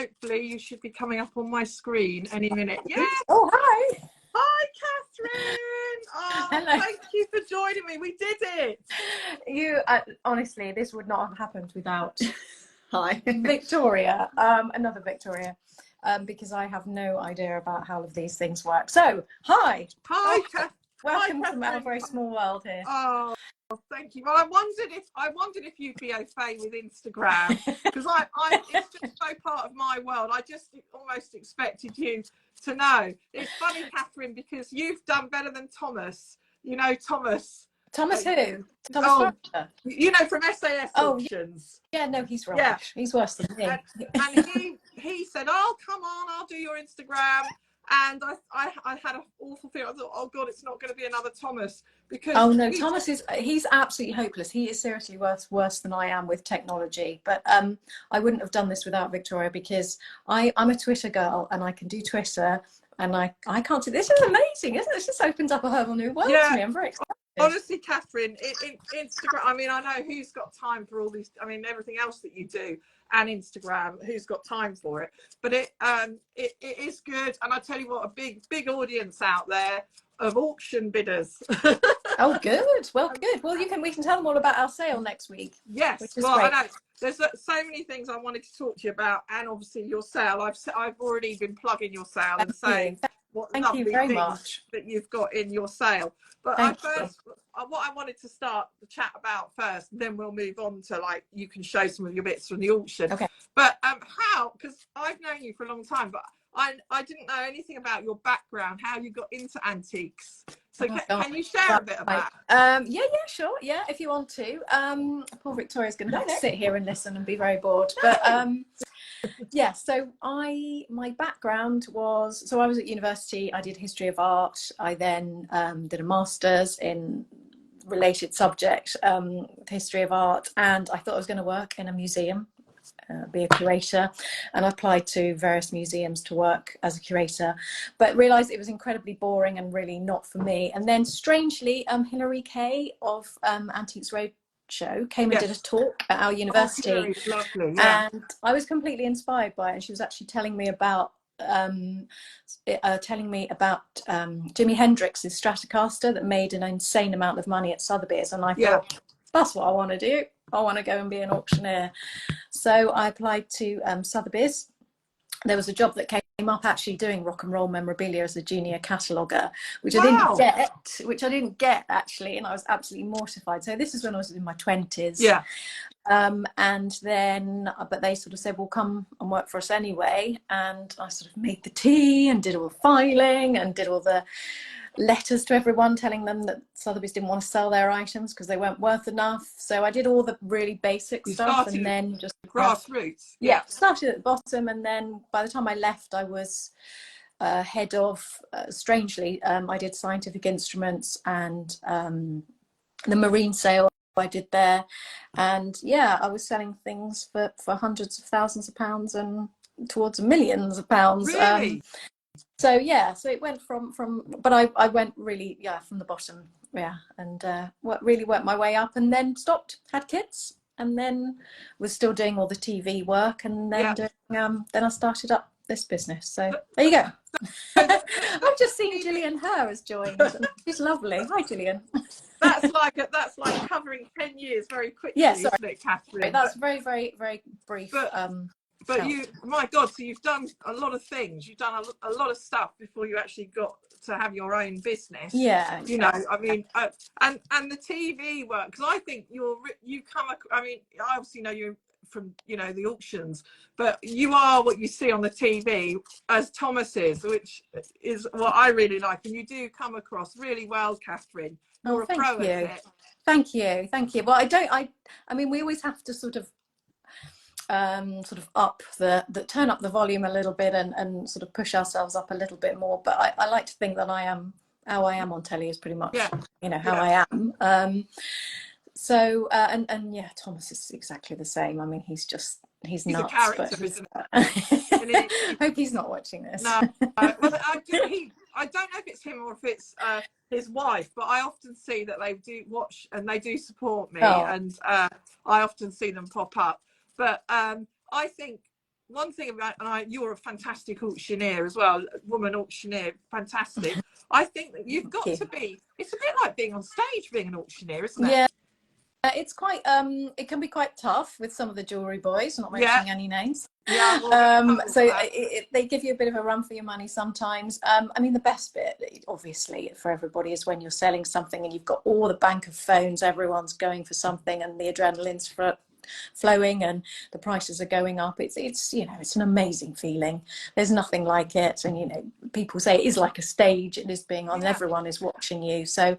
hopefully you should be coming up on my screen any minute. Yeah. Oh, hi. Hi, Catherine. Oh, Hello. thank you for joining me. We did it. You honestly, this would not have happened without Hi. Victoria, another Victoria, because I have no idea about how all of these things work. So, hi. Hi, Welcome hi, to our very small world here. Oh, thank you. Well, I wondered if you'd be okay with Instagram, because it's just so part of my world. I just almost expected you to know. It's funny, Catherine, because you've done better than Thomas. You know Thomas. Thomas who? Thomas Foster? You know, from SAS Auctions. Yeah, no, he's rubbish. Yeah. He's worse than me. And he said, "Oh, come on, I'll do your Instagram." And I had an awful feeling. I thought, oh God, it's not going to be another Thomas, because Thomas he's absolutely hopeless. He is seriously worse than I am with technology. But I wouldn't have done this without Victoria, because I'm a Twitter girl and I can do Twitter, and I can't do this. Is amazing, isn't it? This just opens up a whole new world to me. I'm very excited. Honestly, Catherine, Instagram, I mean, I know who's got time for all these, I mean, everything else that you do, and Instagram, who's got time for it? But it is good. And I tell you what, a big audience out there of auction bidders. Oh, good. Well, good. Well, we can tell them all about our sale next week. Yes. Which is Well, great. I know there's so many things I wanted to talk to you about, and obviously your sale. I've already been plugging your sale and saying what lovely things that you've got in your sale. But what I wanted to start the chat about first, then we'll move on to, like, you can show some of your bits from the auction. Okay. But how, because I've known you for a long time, but I didn't know anything about your background, how you got into antiques. So can you share a bit of that? Yeah, sure. Yeah, if you want to. Poor Victoria's going to have to sit here and listen and be very bored. But yeah, so my background was, so I was at university. I did history of art. I then did a master's in related subject, history of art, and I thought I was going to work in a museum. Be a curator, and I applied to various museums to work as a curator, but realized it was incredibly boring and really not for me. And then strangely, Hilary Kay of Antiques Roadshow came and did a talk at our university. Lovely, yeah. And I was completely inspired by it. And she was actually telling me about Jimi Hendrix's Stratocaster that made an insane amount of money at Sotheby's, and I thought, that's what I want to do. I want to go and be an auctioneer. So I applied to Sotheby's. There was a job that came up actually doing rock and roll memorabilia as a junior cataloguer, which I didn't get actually, and I was absolutely mortified. So this is when I was in my 20s. Yeah. And then, but they sort of said, well, come and work for us anyway. And I sort of made the tea and did all the filing and did all the letters to everyone telling them that Sotheby's didn't want to sell their items because they weren't worth enough. So I did all the really basic stuff, and then just grassroots. Started at the bottom, and then by the time I left, I was head of, strangely, I did scientific instruments and the marine sale I did there, and I was selling things for hundreds of thousands of pounds and towards millions of pounds. Really? So it went from but I went really from the bottom, and really worked my way up, and then stopped, had kids, and then was still doing all the TV work, and then then I started up this business. So there you go. I've just seen Gillian Herr has joined. She's lovely. Hi, Gillian. That's like covering 10 years very quickly, isn't it, Catherine? That's very, very, very brief. But you, my God, so you've done a lot of things. You've done a lot of stuff before you actually got to have your own business. Yeah. You know, I mean, and the TV work, because I think I mean, I obviously know you from, you know, the auctions, but you are what you see on the TV as Thomas is, which is what I really like. And you do come across really well, Catherine. You're a pro at it. Thank you. Well, I mean, we always have to sort of up turn up the volume a little bit and sort of push ourselves up a little bit more. But I like to think that how I am on telly is pretty much how I am. So Thomas is exactly the same. I mean, he's nuts. A character, isn't I hope he's not watching this. No, well, I don't know if it's him or if it's his wife, but I often see that they do watch and they do support me, and I often see them pop up. But I think one thing about, you're a fantastic auctioneer as well, woman auctioneer, fantastic. I think that you've got to be, it's a bit like being on stage, being an auctioneer, isn't it? Yeah. It's quite it can be quite tough with some of the jewelry boys, not mentioning any names. Yeah, so they give you a bit of a run for your money sometimes. I mean, the best bit, obviously, for everybody is when you're selling something and you've got all the bank of phones, everyone's going for something, and the adrenaline's flowing and the prices are going up. It's you know, it's an amazing feeling. There's nothing like it. And you know, people say it is like a stage, it is being on, and everyone is watching you. So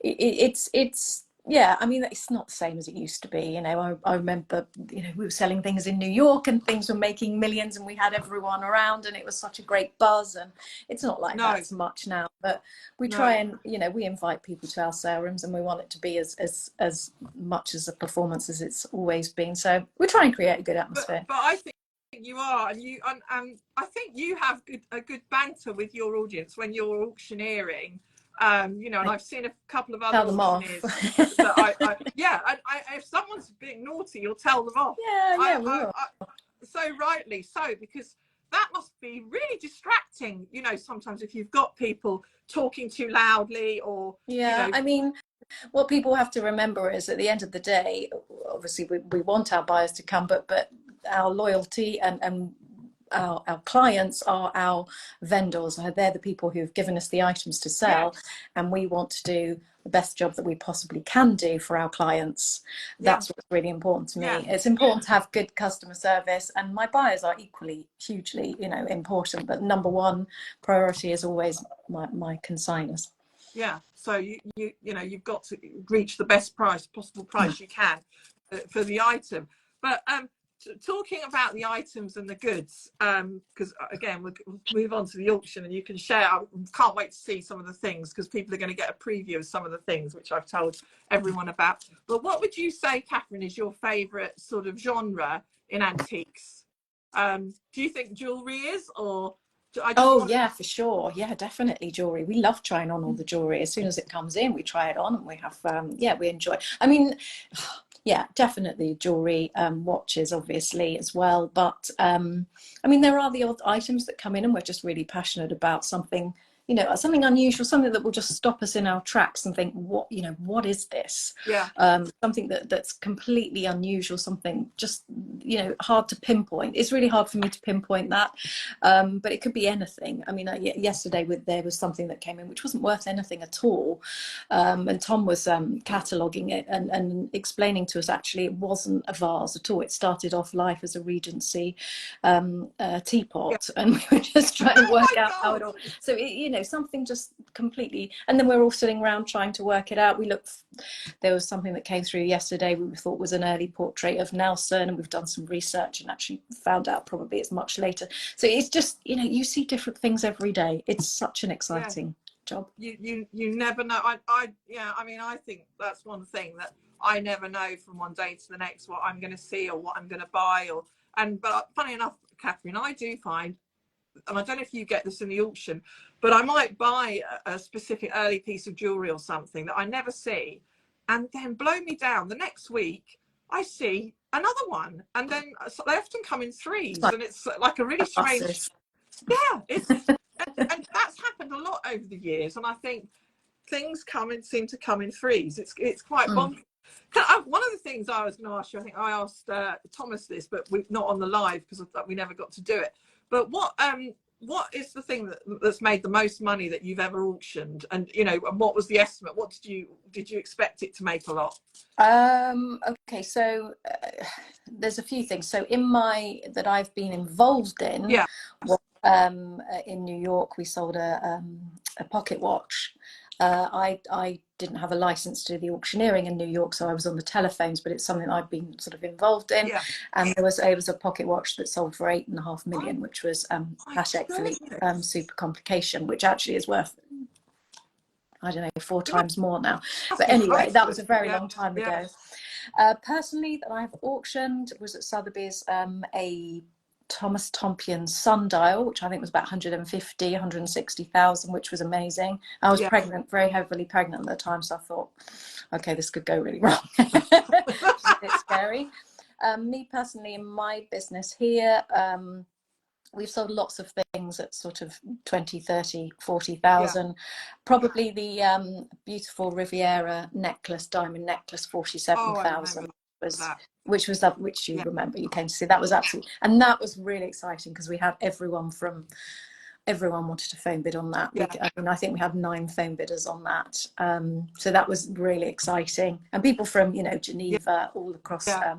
it's yeah, I mean, it's not the same as it used to be. You know, I remember, you know, we were selling things in New York and things were making millions and we had everyone around and it was such a great buzz. And it's not like that so much now, but we try and, you know, we invite people to our sale rooms and we want it to be as much as a performance as it's always been. So we try and create a good atmosphere. But I think you are, and I think you have a good banter with your audience when you're auctioneering. You know, and I've seen a couple of other auctioneers that if someone's being naughty, you'll tell them off. So rightly so, because that must be really distracting, you know, sometimes if you've got people talking too loudly or you know. I mean, what people have to remember is at the end of the day, obviously we want our buyers to come, but our loyalty and our clients are our vendors. They're the people who've given us the items to sell, and we want to do the best job that we possibly can do for our clients. That's what's really important to me. It's important to have good customer service, and my buyers are equally hugely, you know, important, but number one priority is always my consigners. So you know, you've got to reach the best possible price you can for the item. But talking about the items and the goods, because again we'll move on to the auction and you can share. I can't wait to see some of the things because people are going to get a preview of some of the things which I've told everyone about. But what would you say, Catherine, is your favourite sort of genre in antiques? Do you think jewellery is, or yeah, for sure. Yeah, definitely jewellery. We love trying on all the jewellery. As soon as it comes in, we try it on and we have we enjoy. I mean, yeah, definitely jewellery, watches obviously as well, but I mean, there are the odd items that come in and we're just really passionate about something, you know, something unusual, something that will just stop us in our tracks and think, what is this? Something that's completely unusual, something just, you know, hard to pinpoint. It's really hard for me to pinpoint that, but it could be anything. I mean, yesterday there was something that came in which wasn't worth anything at all, and Tom was cataloguing it and explaining to us actually it wasn't a vase at all. It started off life as a Regency teapot, and we were just trying to work out how it all. So you know, something just completely, and then we're all sitting around trying to work it out. There was something that came through yesterday we thought was an early portrait of Nelson, and we've done some research and actually found out probably it's much later. So it's just, you know, you see different things every day. It's such an exciting job. You never know. I mean, I think that's one thing that I never know from one day to the next what I'm going to see or what I'm going to buy, but funny enough, Catherine, I do find, and I don't know if you get this in the auction, but I might buy a specific early piece of jewellery or something that I never see, and then blow me down. The next week, I see another one, and then they often come in threes, and it's like a really strange. And that's happened a lot over the years, and I think things seem to come in threes. It's quite bonkers. One of the things I was going to ask you, I think I asked Thomas this, but not on the live because we never got to do it. But what is the thing that's made the most money that you've ever auctioned? And you know, and what was the estimate? What did you expect it to make a lot? Okay, so there's a few things. So that I've been involved in. In New York, we sold a pocket watch. I didn't have a license to do the auctioneering in New York, so I was on the telephones, but it's something I've been sort of involved in. And it was a pocket watch that sold for $8.5 million, which was Patek Philippe Super Complication, which actually is worth, I don't know, 4 times more now. But anyway, that was a very long time ago. Personally, that I've auctioned was at Sotheby's a Thomas Tompion sundial, which I think was about 160,000, which was amazing. I was pregnant, very heavily pregnant at the time, so I thought, okay, this could go really wrong. Which is a bit scary. Me personally, in my business here, we've sold lots of things at sort of 20, 30, 40,000. Yeah. Probably the beautiful Riviera necklace, diamond necklace, Oh, I 47,000 remember was, that. which was that, which you Yeah. remember you came to see. That was absolutely, and that was really exciting because we had everyone wanted to phone bid on that. Yeah. I mean, I think we had 9 phone bidders on that. So that was really exciting. And people from, you know, Yeah. Geneva, all across, Yeah.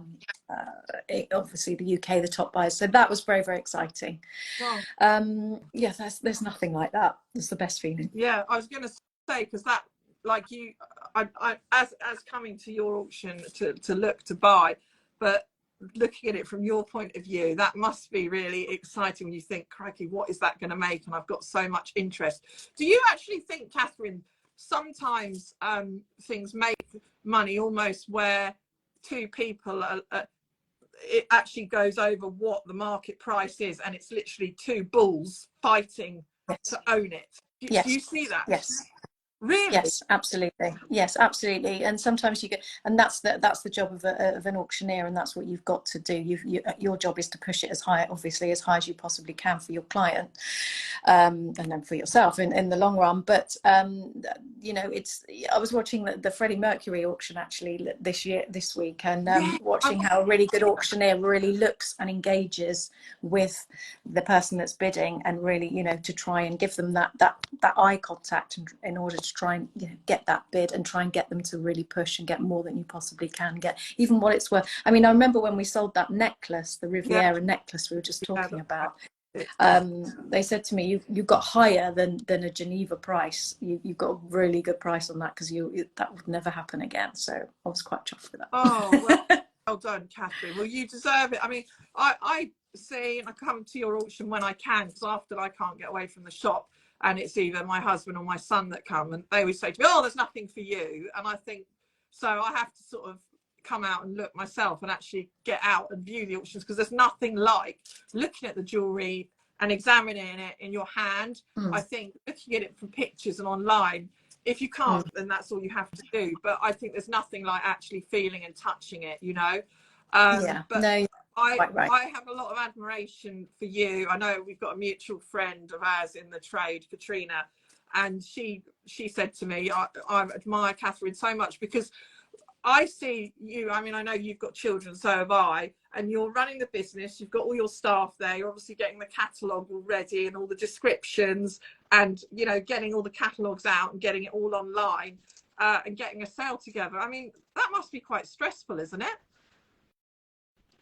obviously the UK, the top buyers. So that was very, very exciting. Well, Yeah, there's nothing like that. It's the best feeling. yeah, I was going to say, because that, like you, as coming to your auction to look to buy, but looking at it from your point of view, that must be really exciting when you think, crikey, what is that going to make? And I've got so much interest. Do you actually think, Catherine, sometimes things make money almost where two people it actually goes over what the market price is, and it's literally two bulls fighting to own it? Do you see that? Yes. Really? Yes, absolutely. Yes, absolutely. And sometimes you get, and that's the job of an auctioneer, and that's what you've got to do. Your job is to push it as high, obviously, as high as you possibly can for your client, and then for yourself in the long run. But you know, I was watching the Freddie Mercury auction actually this week, and Yeah, watching how a really good auctioneer really looks and engages with the person that's bidding, and really, you know, to try and give them that eye contact in order to try and, you know, get that bid and try and get them to really push and get more than you possibly can get, even what it's worth. I mean, I remember when we sold that necklace, the Riviera necklace we were just talking about, they said to me, you got higher than a Geneva price. You got a really good price on that, because that would never happen again. So I was quite chuffed with that. Oh, well done, Catherine. Well, you deserve it. I mean, I see, and I come to your auction when I can, because often I can't get away from the shop, and it's either my husband or my son that come, and they always say to me, oh, there's nothing for you. And I think, so I have to sort of come out and look myself and actually get out and view the auctions, because there's nothing like looking at the jewelry and examining it in your hand. I think looking at it from pictures and online, if you can't, then that's all you have to do. But I think there's nothing like actually feeling and touching it, you know. Yeah, but no, quite right. I have a lot of admiration for you. I know we've got a mutual friend of ours in the trade, Katrina, and she said to me, I admire Catherine so much, because I see you. I mean, I know you've got children, so have I, and you're running the business. You've got all your staff there. You're obviously getting the catalogue all ready and all the descriptions, and, you know, getting all the catalogues out and getting it all online, and getting a sale together. I mean, that must be quite stressful, isn't it?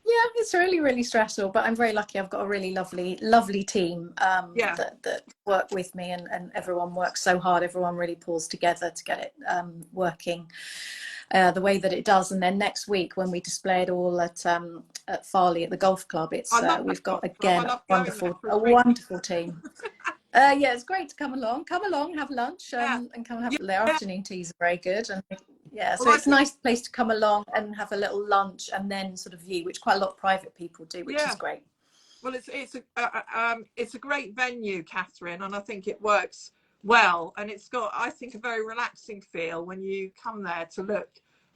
Yeah, it's really, really stressful, but I'm very lucky. I've got a really lovely team that work with me, and everyone works so hard. Everyone really pulls together to get it working the way that it does. And then next week, when we display it all at Farley at the golf club, we've got again a wonderful team. Yeah, it's great to come along, have lunch, and come and have their afternoon teas are very good. And yeah, so it's a nice place to come along and have a little lunch and then sort of view, which quite a lot of private people do, which is great. Well, it's a great venue, Catherine, and I think it works well, and it's got, I think, a very relaxing feel when you come there to look.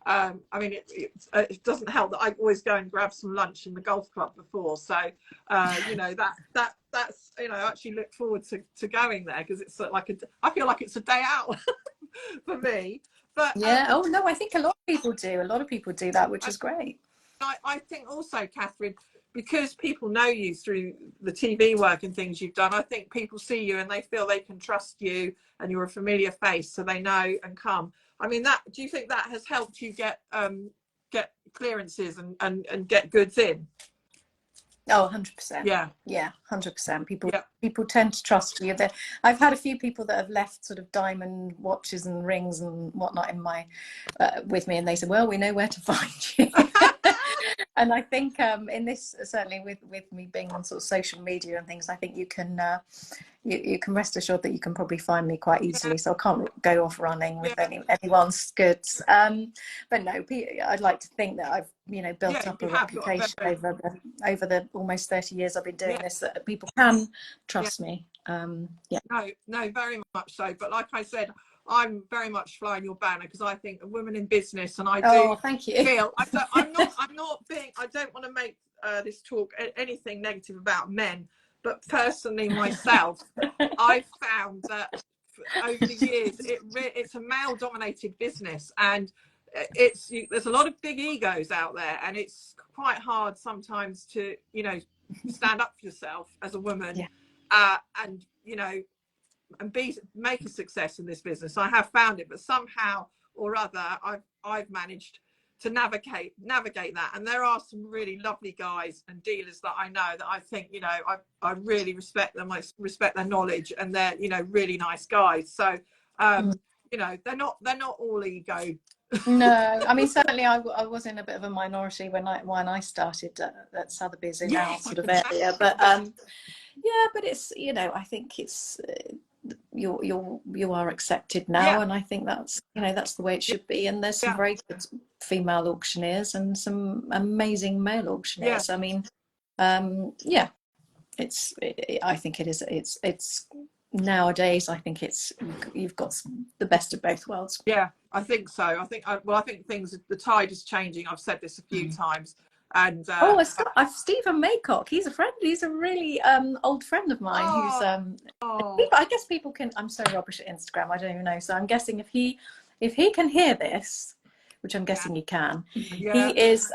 I mean, it doesn't help that I always go and grab some lunch in the golf club before, so you know, that's, you know, I actually look forward to going there, because it's like I feel like it's a day out for me. But yeah, oh no, I think a lot of people do that, which is great. I think also, Catherine, because people know you through the TV work and things you've done, I think people see you and they feel they can trust you, and you're a familiar face, so they know and come. I mean, do you think that has helped you get clearances and get goods in? Oh, 100%. Yeah, 100%. People tend to trust you. I've had a few people that have left sort of diamond watches and rings and whatnot in my with me, and they said, well, we know where to find you. And I think in this, certainly with me being on sort of social media and things, I think you can you can rest assured that you can probably find me quite easily. So I can't go off running with anyone's goods. But no, I'd like to think that I've, you know, built up a reputation over the almost 30 years I've been doing this, that people can trust me. No, very much so. But like I said, I'm very much flying your banner, because I think a woman in business, and I do Oh, thank you. feel I'm not being, I don't want to make this talk anything negative about men, but personally myself, I've found that over the years it's a male dominated business, and there's a lot of big egos out there, and it's quite hard sometimes to, you know, stand up for yourself as a woman. Yeah. And you know, and make a success in this business. I have found it, but somehow or other I've managed to navigate that. And there are some really lovely guys and dealers that I know that I think, you know, I really respect them. I respect their knowledge, and they're, you know, really nice guys. So you know, they're not all ego. No, I mean, certainly I was in a bit of a minority when I started at Sotheby's in our sort of area, but yeah, but it's, you know, I think it's you are accepted now, and I think that's, you know, that's the way it should be. And there's some very good female auctioneers and some amazing male auctioneers. I mean, yeah, I think it is. It's nowadays. I think you've got the best of both worlds. Yeah, I think so. I think the tide is changing. I've said this a few times. And Stephen Maycock, he's a friend. He's a really old friend of mine. I guess people can. I'm so rubbish at Instagram. I don't even know. So I'm guessing if he can hear this, which I'm guessing he can, he is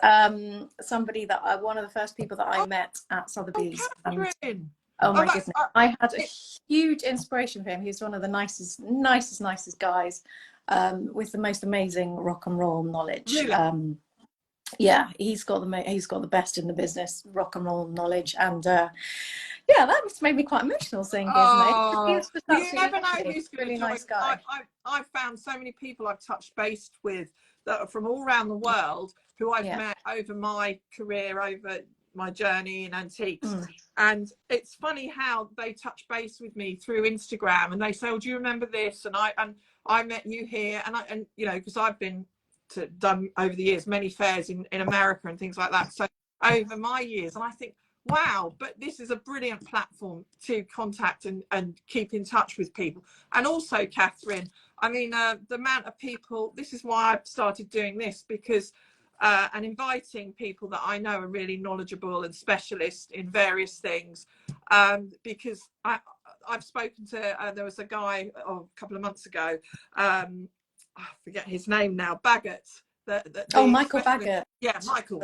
somebody that one of the first people that I met at Sotheby's. Oh my goodness! I had a huge inspiration for him. He's one of the nicest guys, with the most amazing rock and roll knowledge. Really? Yeah, he's got the best in the business, rock and roll knowledge, and yeah, that just made me quite emotional seeing his name. You never know who's really nice guy. I've found so many people I've touched base with that are from all around the world, who I've met over my career, over my journey in antiques. And it's funny how they touch base with me through Instagram, and they say, "Oh, do you remember this?" And I met you here, and you know, because I've been done over the years many fairs in America and things like that, so over my years, and I think, wow, but this is a brilliant platform to contact and keep in touch with people. And also, Catherine, I mean, the amount of people, this is why I've started doing this, because and inviting people that I know are really knowledgeable and specialist in various things, because I've spoken to there was a guy a couple of months ago, I forget his name now, Baggett. Michael Baggett. Yeah, Michael,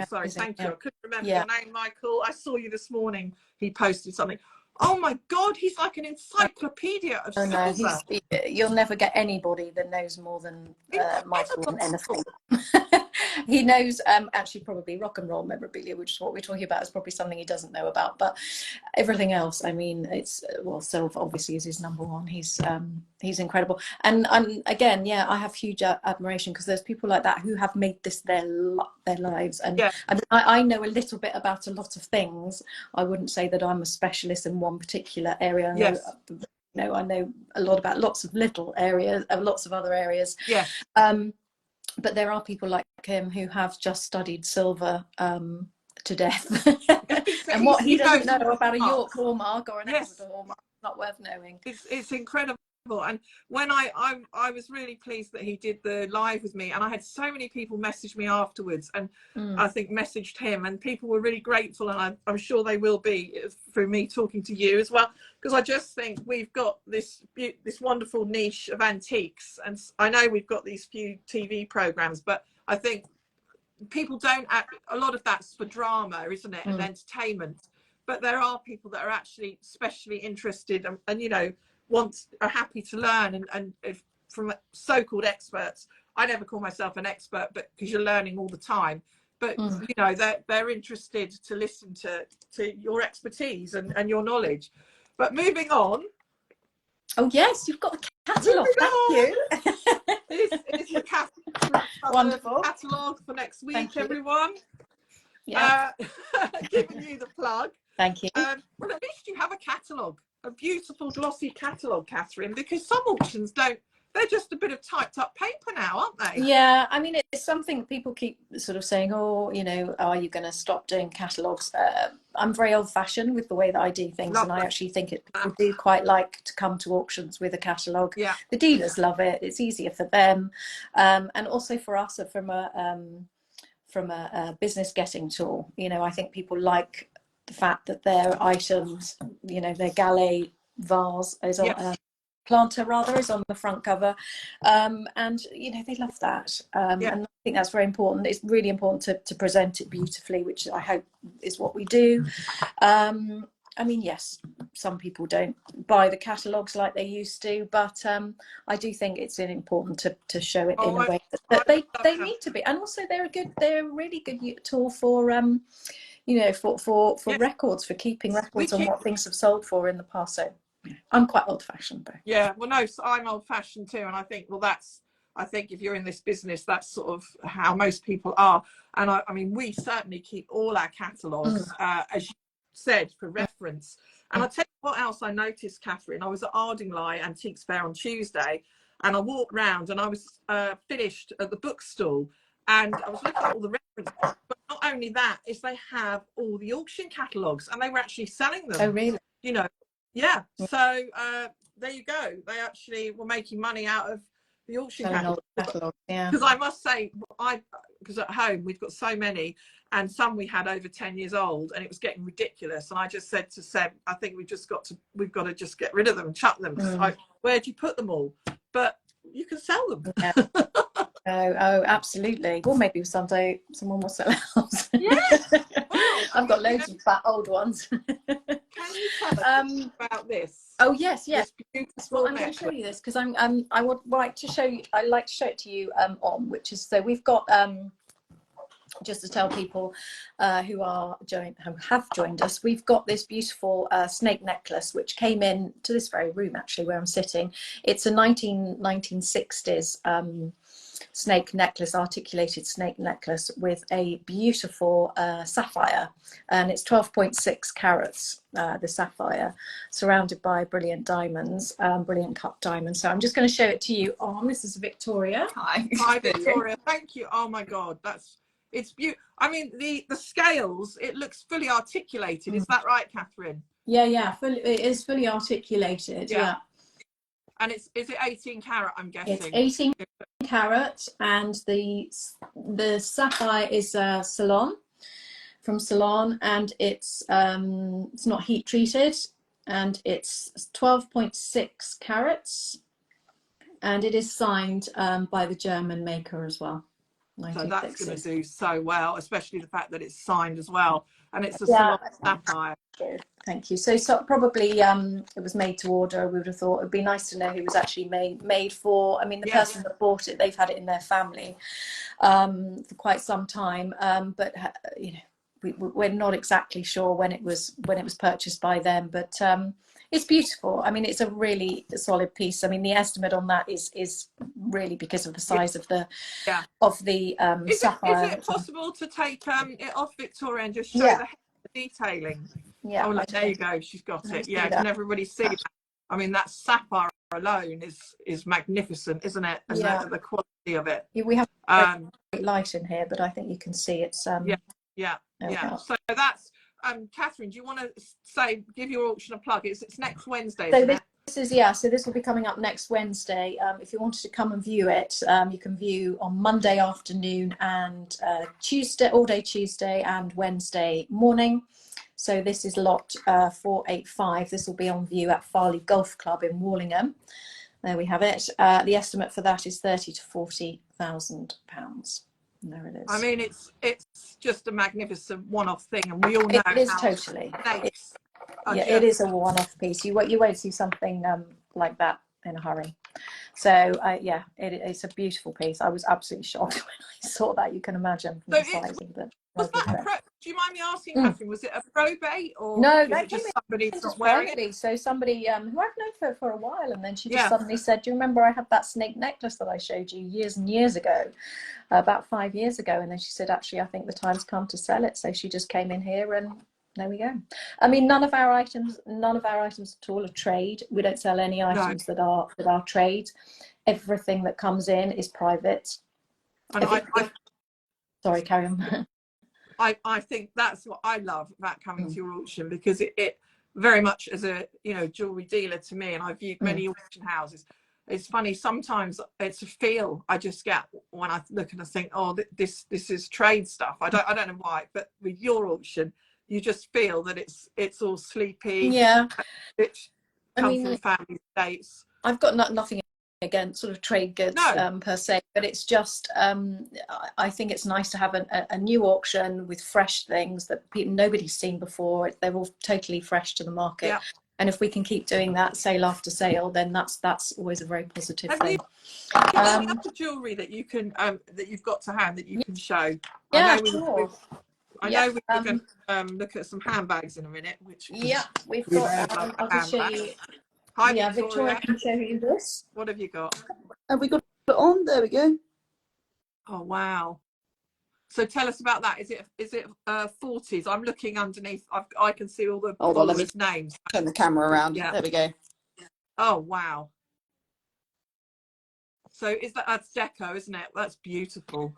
sorry, thank you. I couldn't remember your name, Michael. I saw you this morning. He posted something. Oh my God, he's like an encyclopedia of silver. No, you'll never get anybody that knows more than Michael on anything. He knows actually probably rock and roll memorabilia, which is what we're talking about, is probably something he doesn't know about. But everything else, I mean, it's silver obviously is his number one. He's incredible. And again, yeah, I have huge admiration, because there's people like that who have made this their lives. And I mean, I know a little bit about a lot of things. I wouldn't say that I'm a specialist in one particular area. I know a lot about lots of little areas, lots of other areas. But there are people like him who have just studied silver to death. And what he doesn't know about a York hallmark or an Exeter hallmark is not worth knowing. It's incredible. And when I was really pleased that he did the live with me, and I had so many people message me afterwards, and I think messaged him, and people were really grateful, and I'm sure they will be through me talking to you as well, because I just think we've got this wonderful niche of antiques, and I know we've got these few TV programs, but I think people don't a lot of that's for drama, isn't it, and entertainment, but there are people that are actually especially interested and you know, are happy to learn, and if from so-called experts. I never call myself an expert, but because you're learning all the time, but you know, they're interested to listen to your expertise and your knowledge. But moving on. Oh yes, you've got the catalogue. Thank you. This is the catalogue for next week, everyone. Giving you the plug. Thank you. Well, at least you have a catalogue, a beautiful glossy catalogue, Catherine, because some auctions don't they're just a bit of typed up paper now, aren't they? Yeah, I mean, it's something people keep sort of saying, oh, you know, are you going to stop doing catalogues? I'm very old-fashioned with the way that I do things, and I actually think people do quite like to come to auctions with a catalogue. Yeah. The dealers love it. It's easier for them, and also for us from a business getting tool. You know, I think people like the fact that their items, you know, their Gallet vase is on. Yes. Planter rather is on the front cover, and you know they love that, and I think that's very important. It's really important to present it beautifully, which I hope is what we do. I mean, yes, some people don't buy the catalogues like they used to, but I do think it's important to show it in a way that they need to be, and also they're a really good tool for you know, for records, for keeping records on what things have sold for in the past. So I'm quite old-fashioned though. Yeah, well, no, so I'm old-fashioned too, and I think, well, I think if you're in this business, that's sort of how most people are. And I mean, we certainly keep all our catalogues, as you said, for reference. And I'll tell you what else I noticed, Catherine. I was at Ardingly Antiques Fair on Tuesday, and I walked round, and I was finished at the bookstall, and I was looking at all the reference. But not only that, is they have all the auction catalogues, and they were actually selling them. Oh, really? You know. Yeah, so there you go. They actually were making money out of the auction catalogue. Yeah. Because I must say, because at home we've got so many, and some we had over 10 years old, and it was getting ridiculous. And I just said to Seb, I think we've got to just get rid of them and chuck them. Where do you put them all? But you can sell them. Yeah. Oh, absolutely. Well, maybe someday someone will sell ours. Yes. Well, I've got loads of fat old ones. Can you tell us about this? Oh yes. Well, I'm going to show you this because I would like to show you. I like to show it to you on, which is, so we've got just to tell people who have joined us, we've got this beautiful snake necklace which came in to this very room actually where I'm sitting. It's a 1960s snake necklace, articulated snake necklace with a beautiful sapphire, and it's 12.6 carats, the sapphire, surrounded by brilliant diamonds, brilliant cut diamonds. So I'm just going to show it to you on. This is Victoria. Hi Victoria, thank you. Oh my god, it's beautiful. I mean, the scales, it looks fully articulated. Is that right, Catherine? Yeah, it is fully articulated. Yeah. And is it 18 carat, I'm guessing? It's 18 carat, and the sapphire is Ceylon, from Ceylon, and it's not heat treated, and it's 12.6 carats, and it is signed by the German maker as well. So that's going to do so well, especially the fact that it's signed as well, and it's a Ceylon sapphire. Thank you. So probably it was made to order. We would have thought it'd be nice to know who was actually made for. I mean, the person that bought it, they've had it in their family for quite some time, but you know, we're not exactly sure when it was purchased by them, but it's beautiful. I mean, it's a really solid piece. I mean, the estimate on that is really because of the size of the sapphire. Is it possible to take it off, Victoria, and just show the detailing? Yeah. Oh, look, there you go. She's got it. Yeah, can everybody see that? I mean, that sapphire alone is magnificent, isn't it? And the quality of it. Yeah, we have great light in here, but I think you can see it's yeah. So that's Catherine, do you want to give your auction a plug? It's next Wednesday, isn't it? So this will be coming up next Wednesday. If you wanted to come and view it, you can view on Monday afternoon and Tuesday, all day Tuesday, and Wednesday morning. So this is lot 485. This will be on view at Farley Golf Club in Wallingham. There we have it. The estimate for that is £30,000 to £40,000. There it is. I mean, it's just a magnificent one-off thing, and we all know it is totally. It is a one-off piece. You won't see something like that in a hurry. So it's a beautiful piece. I was absolutely shocked when I saw that. You can imagine from the size of it. Do you mind me asking, Catherine, was it a probate, or no? That just somebody not wearing it? So somebody who I've known for a while, and then she just suddenly said, "Do you remember I had that snake necklace that I showed you years and years ago, about 5 years ago?" And then she said, "Actually, I think the time's come to sell it." So she just came in here and There we go. I mean, none of our items at all are trade. We don't sell any items that are trade. Everything that comes in is private. And sorry, carry on. I think that's what I love about coming to your auction, because it very much, as a jewelry dealer to me, and I've viewed many auction houses, it's funny, sometimes it's a feel I just get when I look and I think, oh, this is trade stuff. I don't know why, but with your auction, you just feel that it's all sleepy. Yeah, Which come from family estates. I've got nothing against sort of trade goods per se, but it's just I think it's nice to have a new auction with fresh things that nobody's seen before. They're all totally fresh to the market. Yeah. And if we can keep doing that sale after sale, then that's always a very positive thing. Have you jewelry that you can that you've got to hand that you can show? Yeah, sure. I know we're going to look at some handbags in a minute. We've got. I'll just show you. Hi, Victoria can show you this. What have you got? Have we got it on? There we go. Oh wow! So tell us about that. Is it 40s? I'm looking underneath. I can see all the names. Turn the camera around. Yeah. There we go. Oh wow! So that's deco, isn't it? That's beautiful.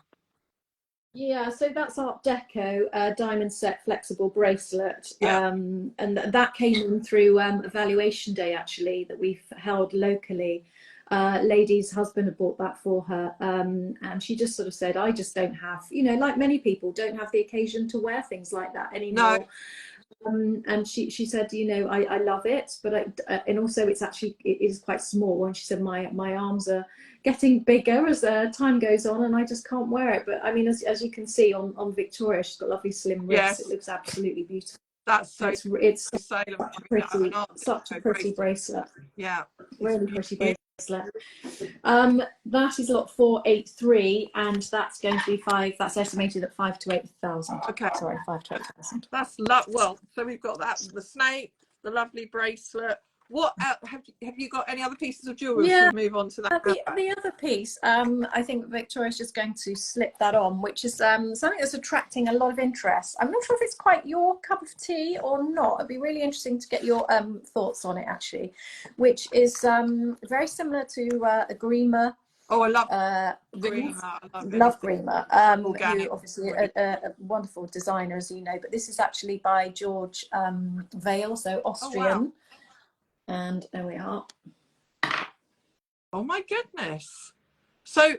Yeah, so that's Art Deco, diamond set flexible bracelet. Yeah. And that came in through evaluation day, actually, that we've held locally. Lady's husband had bought that for her, and she just sort of said, I just don't have, like many people, don't have the occasion to wear things like that anymore. No. And she said, I love it, but and also it is quite small. And she said, my arms are getting bigger as time goes on, and I just can't wear it. But I mean, as you can see on Victoria, she's got lovely slim wrists. Yes. It looks absolutely beautiful. That's so. It's such a pretty bracelet. Yeah, really pretty bracelet. That is lot 483, and that's going to be that's estimated at 5,000 to 8,000. Okay, sorry, 5,000 to 8,000. That's well. So we've got that, the snake, the lovely bracelet. What have you got any other pieces of jewelry? Yeah, move on to that. The other piece, I think Victoria's just going to slip that on, which is something that's attracting a lot of interest. I'm not sure if it's quite your cup of tea or not. It'd be really interesting to get your thoughts on it, actually, which is very similar to a Grima. Oh, I love Grima. I love Grima, who obviously a wonderful designer, as you know. But this is actually by George Vale, so Austrian. Oh, wow. And there we are. Oh my goodness. So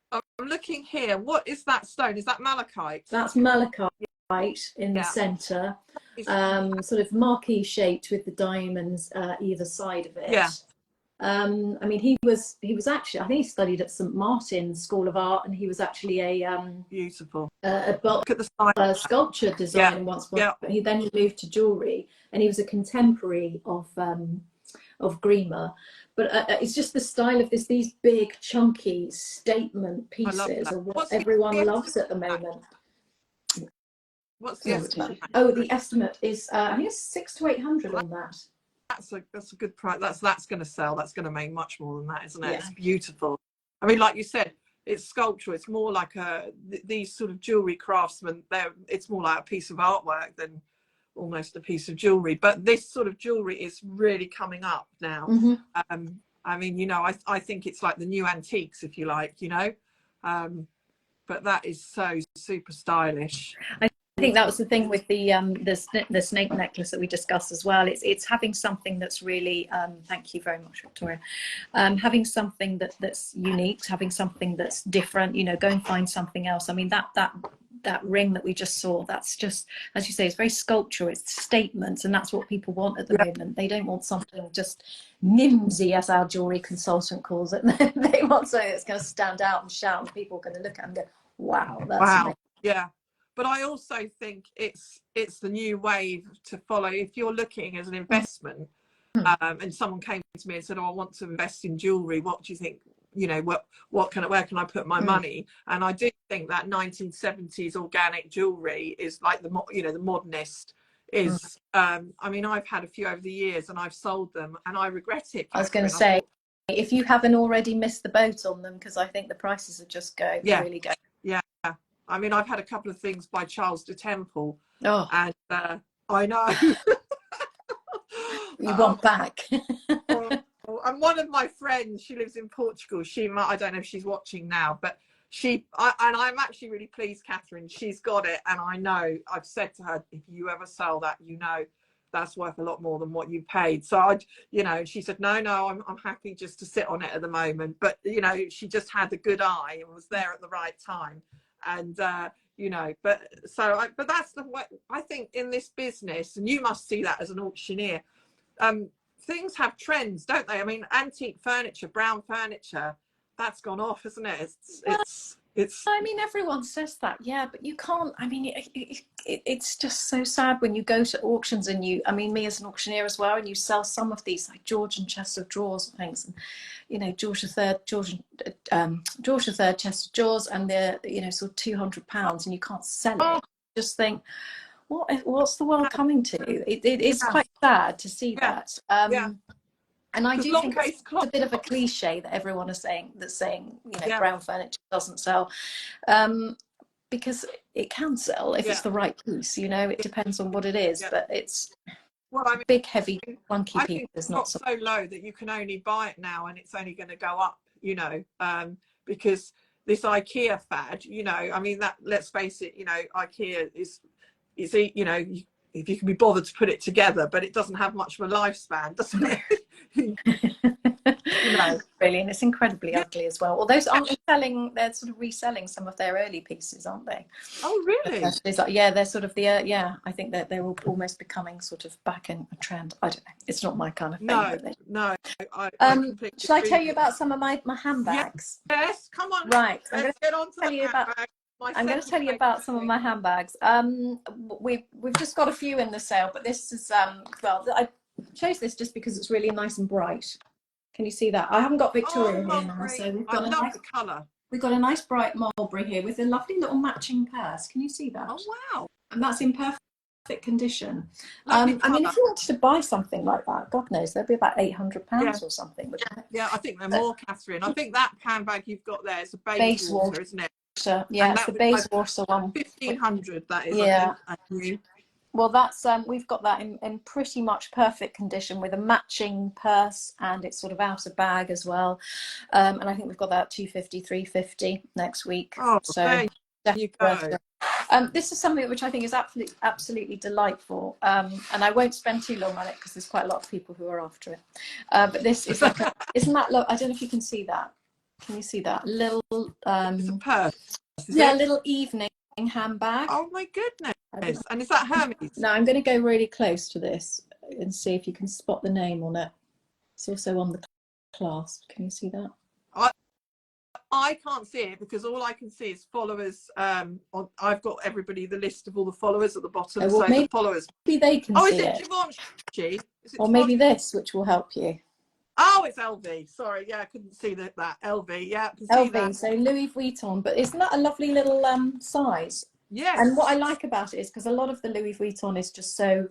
I'm looking here. What is that stone? Is that malachite? That's malachite in the centre. Sort of marquee shaped with the diamonds either side of it. Yeah. I mean, he was actually, I think he studied at St Martin's School of Art, and he was actually a beautiful look at the sculpture design once. Yeah. But he moved to jewellery, and he was a contemporary of Grima. But it's just the style of these big chunky statement pieces are what everyone loves at the moment. What's the estimate? Oh, the estimate is I think it's 600 to 800 on that. That's a good price. That's going to sell. That's going to make much more than that, isn't it? Yeah. It's beautiful. I mean, like you said, it's sculpture. It's more like these sort of jewelry craftsmen. It's more like a piece of artwork than almost a piece of jewelry. But this sort of jewelry is really coming up now. Mm-hmm. I mean, I think it's like the new antiques, if you like, but that is so super stylish. I think that was the thing with the snake necklace that we discussed as well. It's having something that's really thank you very much, Victoria. Having something that's unique, having something that's different. Go and find something else. I mean, that ring that we just saw, that's just, as you say, it's very sculptural. It's statements, and that's what people want at the moment. They don't want something just mimsy, as our jewelry consultant calls it. They want something that's going to stand out and shout, and people are going to look at it and go, "Wow, that's amazing." Yeah. But I also think it's the new wave to follow. If you're looking as an investment, and someone came to me and said, "Oh, I want to invest in jewelry. What do you think? Where can I put my money?" And I do think that 1970s organic jewelry is like the modernist is. I mean, I've had a few over the years, and I've sold them, and I regret it. I was going to say, if you haven't already missed the boat on them, because I think the prices are just really go. Yeah. I mean, I've had a couple of things by Charles de Temple, and I know. You want back. And one of my friends, she lives in Portugal. I don't know if she's watching now, but and I'm actually really pleased, Catherine. She's got it, and I know I've said to her, if you ever sell that, that's worth a lot more than what you paid. So she said, no, I'm happy just to sit on it at the moment. But she just had a good eye and was there at the right time, and but that's the way I think in this business, and you must see that as an auctioneer. Things have trends, don't they? I mean, antique furniture, brown furniture, that's gone off, isn't it? It's I mean, everyone says that, yeah, but you can't. I mean, it's just so sad when you go to auctions and me as an auctioneer as well, and you sell some of these like Georgian chest of drawers and things, and George III chest of drawers, and they're sort of £200, and you can't sell it. You just think, what's the world coming to? It is quite sad to see that. And I do think it's a bit of a cliche that everyone is saying brown furniture doesn't sell, because it can sell if it's the right piece. It depends on what it is, but it's big, heavy, clunky piece is not so low that you can only buy it now, and it's only going to go up. Because this IKEA fad, I mean, that, let's face it, IKEA is if you can be bothered to put it together, but it doesn't have much of a lifespan, doesn't it? Really, and it's incredibly ugly as well. Although they're sort of reselling some of their early pieces, aren't they? Oh, really? They're sort of I think that they're almost becoming sort of back in a trend. I don't know. It's not my kind of thing. No. Shall I tell you about some of my handbags? Yes, come on. Right. Let's get on to the handbag. I'm going to tell you about some of my handbags. We've just got a few in the sale, but this is I chose this just because it's really nice and bright. Can you see that? I haven't got Victoria here now, so we've got the colour. We've got a nice bright mulberry here with a lovely little matching purse. Can you see that? Oh wow! And that's in perfect condition. I mean, if you wanted to buy something like that, God knows, they'd be about £800 or something. Yeah, I think they're more, Catherine. I think that handbag you've got there is a Bayswater, isn't it? Yeah, it's the Bayswater one. 1500, that is. Yeah. I think. Well, that's we've got that in pretty much perfect condition with a matching purse, and it's sort of outer bag as well. And I think we've got that 250, 350 next week. Oh, so there you go. This is something which I think is absolutely delightful, and I won't spend too long on it because there's quite a lot of people who are after it. But this is like isn't that look? I don't know if you can see that. Can you see that little? It's a purse. Little evening handbag. Oh my goodness! And is that Hermes? Now I'm going to go really close to this and see if you can spot the name on it. It's also on the clasp. Can you see that? I can't see it because all I can see is followers. I've got the list of all the followers at the bottom. Oh, well, maybe, the followers. Maybe they can see it. Is it Givenchy? Or maybe this, which will help you. Oh, it's LV. Sorry, yeah, I couldn't see that. LV, yeah, I can see LV. that. So Louis Vuitton, but isn't that a lovely little size? Yes. And what I like about it is because a lot of the Louis Vuitton is just so,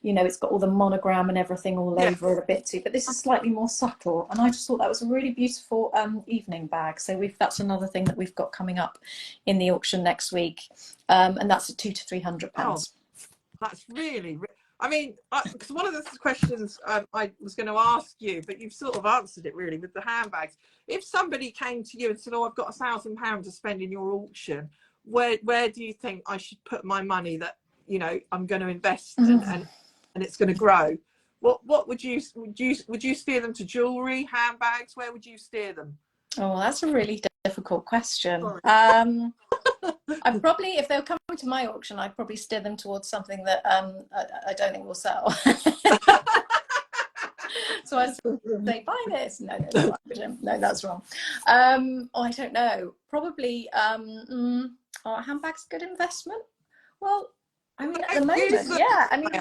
it's got all the monogram and everything all over it a bit too. But this is slightly more subtle, and I just thought that was a really beautiful evening bag. So that's another thing that we've got coming up in the auction next week, and that's at £200 to £300. Oh, that's really. I mean, because one of the questions I was going to ask you, but you've sort of answered it really with the handbags. If somebody came to you and said, "Oh, I've got £1,000 to spend in your auction," where do you think I should put my money that I'm going to invest and it's going to grow? What would you steer them to? Jewelry, handbags? Where would you steer them? Oh, that's a really difficult question. I'd probably, if they were coming to my auction, I'd probably steer them towards something that I don't think will sell. So I'd say, buy this. No, that's wrong. I don't know. Probably, are handbags a good investment? Well, I mean, at the moment, yeah. I mean,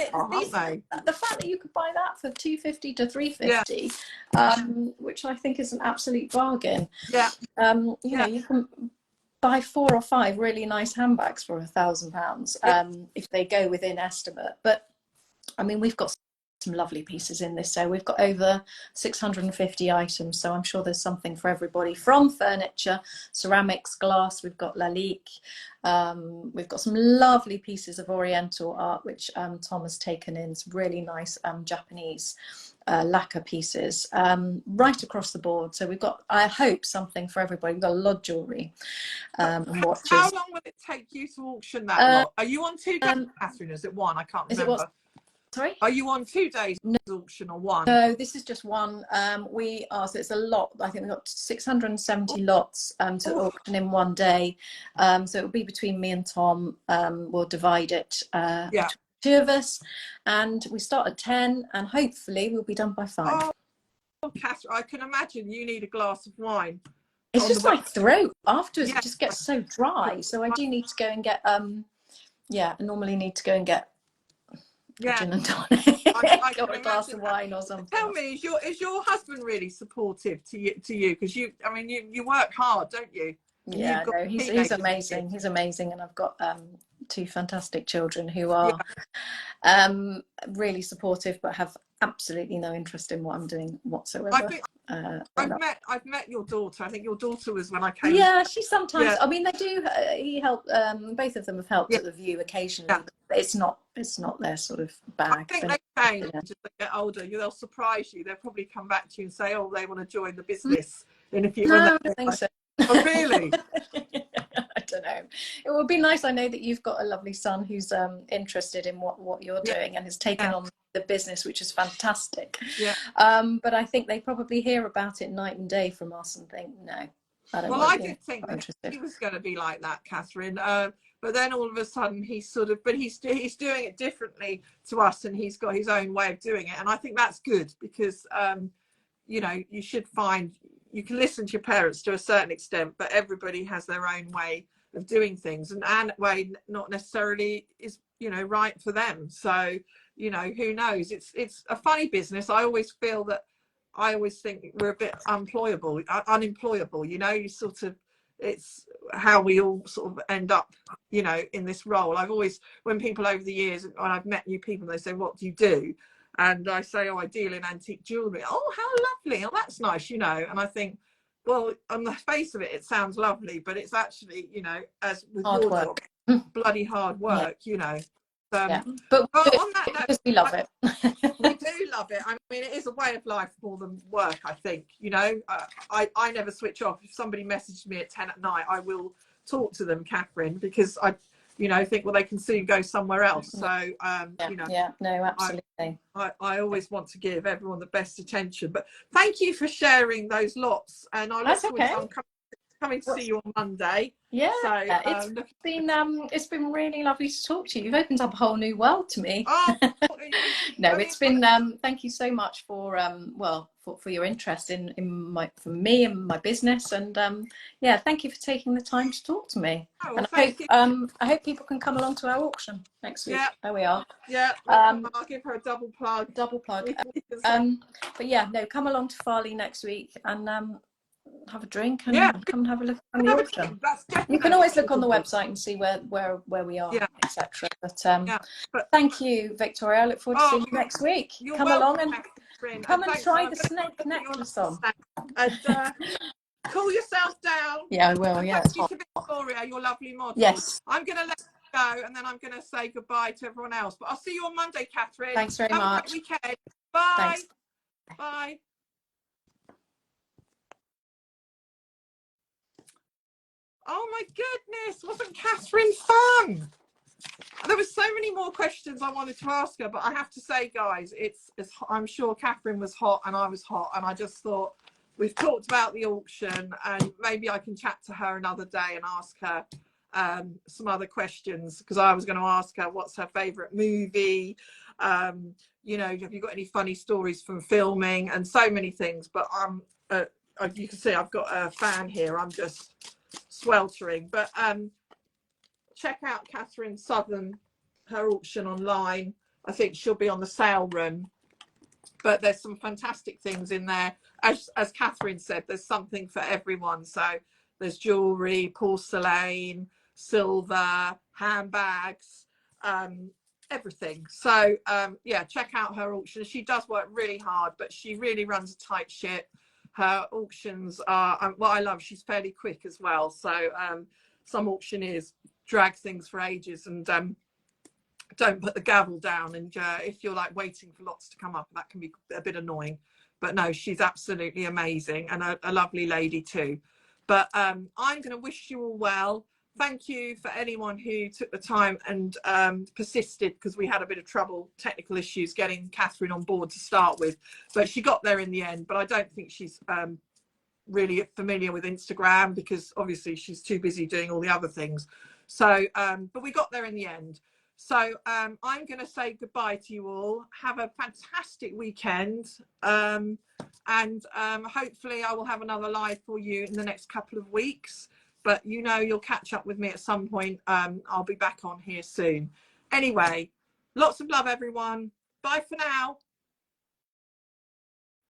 the fact that you could buy that for £250 to £350, which I think is an absolute bargain. Yeah. You can buy 4 or 5 really nice handbags for £1,000 if they go within estimate. But I mean, we've got some lovely pieces in this. So we've got over 650 items, so I'm sure there's something for everybody, from furniture, ceramics, glass. We've got lalique. We've got some lovely pieces of oriental art, which Tom has taken in, some really nice Japanese lacquer pieces, right across the board. So we've got, I hope, something for everybody. We've got a lot of jewellery and watches. How long will it take you to auction that lot? Are you on 2 days, Catherine? Is it one? I can't remember. Is it what? Sorry? Are you on 2 days auction or one? No, this is just one. We are, so it's a lot. I think we've got 670 lots to auction in one day. So it'll be between me and Tom. We'll divide it between the two of us, and we start at 10, and hopefully we'll be done by 5. Oh, Catherine, I can imagine you need a glass of wine. It's just my throat afterwards. It just gets so dry. So I do need to go and get, I normally need to go and get gin and tonic. I got a glass of wine or something. Tell me, is your husband really supportive to you? Because you work hard, don't you? Yeah, no, he's amazing. He's amazing, and I've got 2 fantastic children who are really supportive, but have absolutely no interest in what I'm doing whatsoever. I think I've met your daughter. I think your daughter was when I came. Yeah, she sometimes. Yeah. I mean, they do. He helped. Both of them have helped at the View occasionally. Yeah. But it's not their sort of bag. I think they change as they get older. They'll surprise you. They'll probably come back to you and say, "Oh, they want to join the business." And if you, no, I don't think so. Oh, really? I don't know. It would be nice. I know that you've got a lovely son who's interested in what you're doing and has taken on the business, which is fantastic. Yeah. But I think they probably hear about it night and day from us and think, no, I don't. Well, I did think that he was going to be like that, Catherine. But then all of a sudden he's he's doing it differently to us, and he's got his own way of doing it, and I think that's good, because you should find. You can listen to your parents to a certain extent, but everybody has their own way of doing things, and way not necessarily is right for them. So who knows? It's a funny business. I always think we're a bit unemployable. You sort of, it's how we all sort of end up in this role. I've always, when people over the years, when I've met new people, they say, what do you do? And I say, oh, I deal in antique jewellery. Oh, how lovely. Oh, that's nice, And I think, well, on the face of it, it sounds lovely, but it's actually, as with hard your work. Job, bloody hard work, But on that note, we love it. We do love it. I mean, it is a way of life more than work, I think. I never switch off. If somebody messaged me at 10 at night, I will talk to them, Catherine, because I think, well, they can soon go somewhere else. So, no, absolutely. I always want to give everyone the best attention. But thank you for sharing those lots. And I look forward to coming to see you on Monday. Yeah, so, it's been really lovely to talk to you. You've opened up a whole new world to me. Oh, no, it's been. Thank you so much for for your interest in for me and my business, and thank you for taking the time to talk to me. Oh, well, and I hope people can come along to our auction next week. Yeah, there we are. Yeah, I'll give her a double plug. But yeah, no, come along to Farley next week and have a drink and come and have a look at the auction. You can always look on the website and see where we are, etc. But thank you, Victoria. I look forward to seeing you next week. Come along and come and try the snake necklace on. And cool yourself down. Yeah, I will. Yeah. Thank you to Victoria, your lovely model. Yes. I'm going to let you go, and then I'm going to say goodbye to everyone else. But I'll see you on Monday, Catherine. Thanks very much. Have a great weekend. Bye. Thanks. Bye. Oh my goodness, wasn't Catherine fun? There were so many more questions I wanted to ask her, but I have to say, guys, I'm sure Catherine was hot and I was hot, and I just thought, we've talked about the auction, and maybe I can chat to her another day and ask her some other questions, because I was going to ask her what's her favourite movie, have you got any funny stories from filming, and so many things. But you can see I've got a fan here. I'm just sweltering. But check out Catherine Southern, her auction online. I think she'll be on the sale room, but there's some fantastic things in there. As Catherine said, there's something for everyone. So there's jewelry, porcelain, silver, handbags, everything. So yeah, check out her auction. She does work really hard, but she really runs a tight ship. Her auctions are what I love. She's fairly quick as well. So some auctioneers drag things for ages and don't put the gavel down. And if you're like waiting for lots to come up, that can be a bit annoying. But no, she's absolutely amazing and a lovely lady too. But I'm going to wish you all well. Thank you for anyone who took the time and persisted, because we had a bit of trouble, technical issues, getting Catherine on board to start with. But she got there in the end. But I don't think she's really familiar with Instagram, because obviously she's too busy doing all the other things. So, but we got there in the end. So I'm going to say goodbye to you all. Have a fantastic weekend. And hopefully I will have another live for you in the next couple of weeks. But you know, you'll catch up with me at some point. I'll be back on here soon. Anyway, lots of love, everyone. Bye for now.